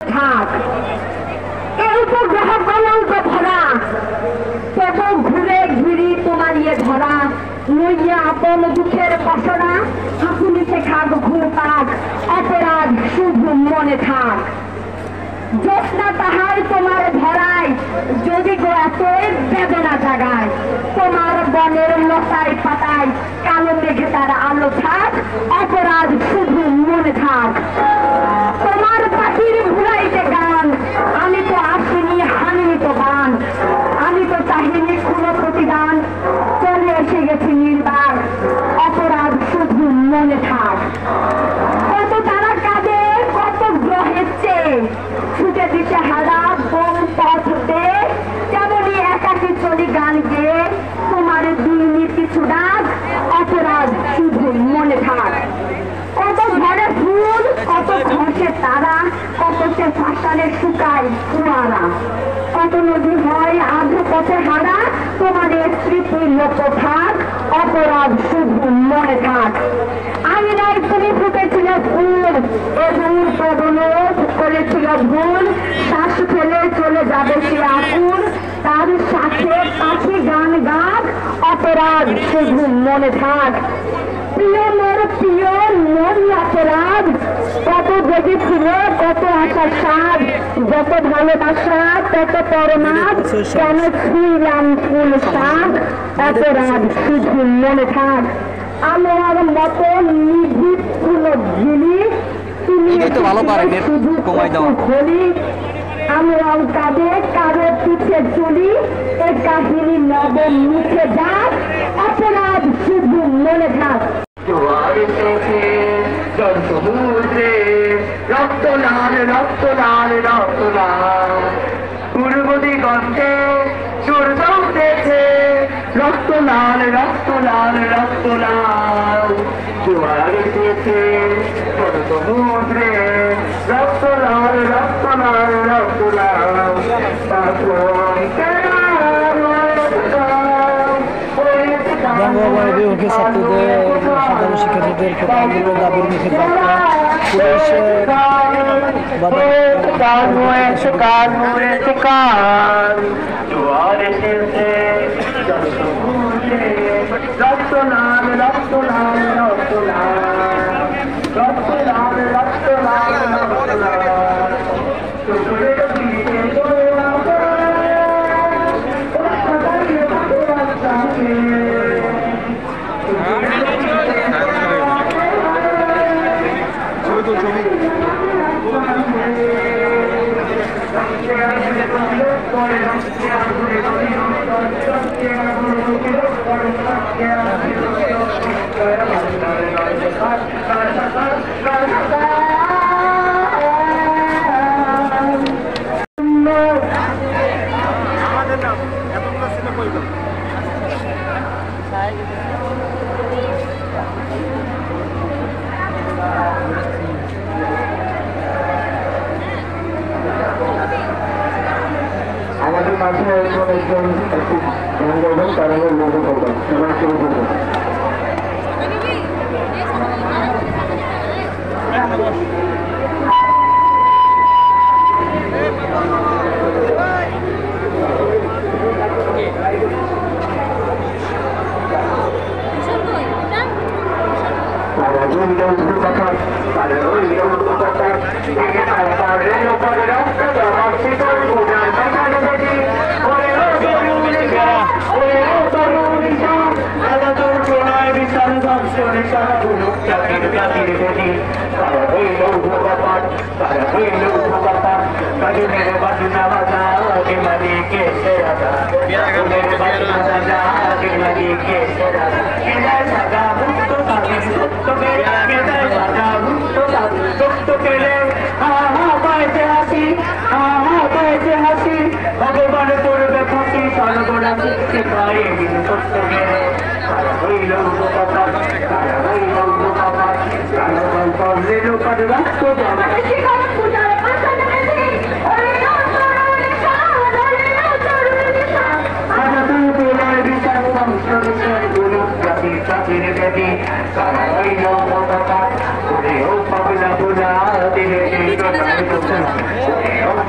থাক এই তো গ্রহ কলঙ্ক ভরা তত ঘুরে ঘুরি তোমার ইয়ে ধরা লইয়া আপন দুঃখের পসরা হাসুনিতে খাক ঘুর পাক অপরাধ শুধু মনে থাক জ্যোৎস্না তাহার তোমার ধরায় যদি গো এতই বেদনা জাগায় তোমার বনের লতায় পাতায় কালো মেঘে তার আলো থাক অপরাধ শুধু মনে থাক তোমার পাখির ভুলাইতে গান আমি তো আসিনি হানিনি তো গান আমি তো চাহিনি কোনো প্রতিদান চলে এসে গেছি নির্বাক অপরাধ শুধু মনে থাক কত তারা কাঁদে কত গ্রহের চেয়ে ছুটে দিতে হারা বোম পথ দে তেমনি একাকি চলি গান গেয়ে তোমার দুর্নীতি কিছু ডাক অপরাধ শুধু মনে থাক কত ঘরে ফুল কত ঘষে তারা কত সে ফাঁসালে শুকায় কুয়ারা কত নদী হয় আধো পথে হারা তোমার স্মৃতি লোক থাক অপরাধ শুধু মনে থাক আইনায় তুমি ফুটেছিল ফুল এবং পদলোপ করেছিল ভুল শ্বাস ফেলে চলে যাবে সে আকুল তার সাথে পাখি গান গাক অপরাধ শুধু মনে থাক প্রিয় মোর প্রিয় মন অপরাধ কত জেগেছিল কত আশার স্বাদ যত ভালোবাসা তত পরমাদ কেন ছিলাম ফুল শাক অপরাধ শুধু মনে থাক আমার মতো নির্ভীক কোনো ঝিলি তুমি শুধু খোলি আমরাও কাঁদে কারো পিছে চলি এ কাহিনী নবম মুখে যাক অপরাধ শুধু মনে থাক রক্ত লাল রক্ত লাল রক্ত লাল পূর্ব দিগন্তে সূর্য উঠেছে রক্ত লাল রক্ত লাল রক্ত লাল জোয়ার এসেছে সমুদ্রে রক্ত লাল রক্ত লাল রক্ত লাল বঙ্গবন্ধু ছাত্রদের সাধারণ শিক্ষার্থীদের খুব আন্দোলন দাবির মুখে বার্তা পুলিশের রক্ত লাল রক্ত লাল রক্ত লাল রক্ত লাল রক্ত লাল রক্ত লাল আমাদের মাঝে একজন একটি গান গাইবেন তার আগে লোক করবেন এবার শুরু করবেন ভগবান করবে ফাঁসি সর্বনা শিখতে পারে সত্য গেলে তারা হইল উপকার তারা হইল উপকার কারণ করলে লোকার রক্ত জমা তারা হইল উপকার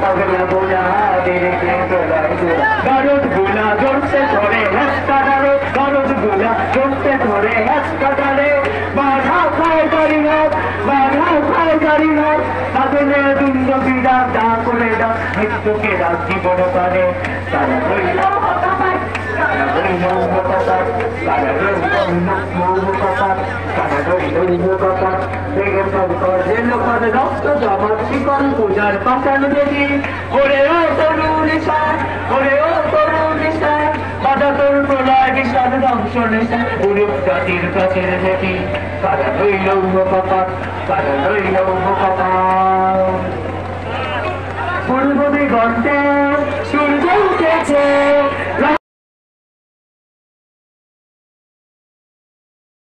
পাগলা বোলা দেখে তোলায় তোলা গরজ গুলা জড়তে ধরে হেসকা ডালে গরজ গুলা জড়তে ধরে হেসকা ডালে বাধা খায় গাড়ি হোক বাধা খায় গাড়ি হোক তাদের দুন্দ বিরা দা করে দাও মৃত্যুকে দাও জীবন পারে তারা রইল হতাপাত তারা রইল হতাপাত তারা রইল হতাপাত তারা রইল হতাপাত দেখে সব জেল পদে রক্ত জবাব শিকল পূজার পাশান দেবী ওরে ও তরুণ সার ওরে ও তরুণ সার বাধা তোর প্রলয় বিষাদ ধ্বংস নেশা পুরুষ জাতির কাছের দেবী তারা রইল হতাপাত তারা রইল হতাপাত পূর্ব দিগন্তে সূর্য উঠেছে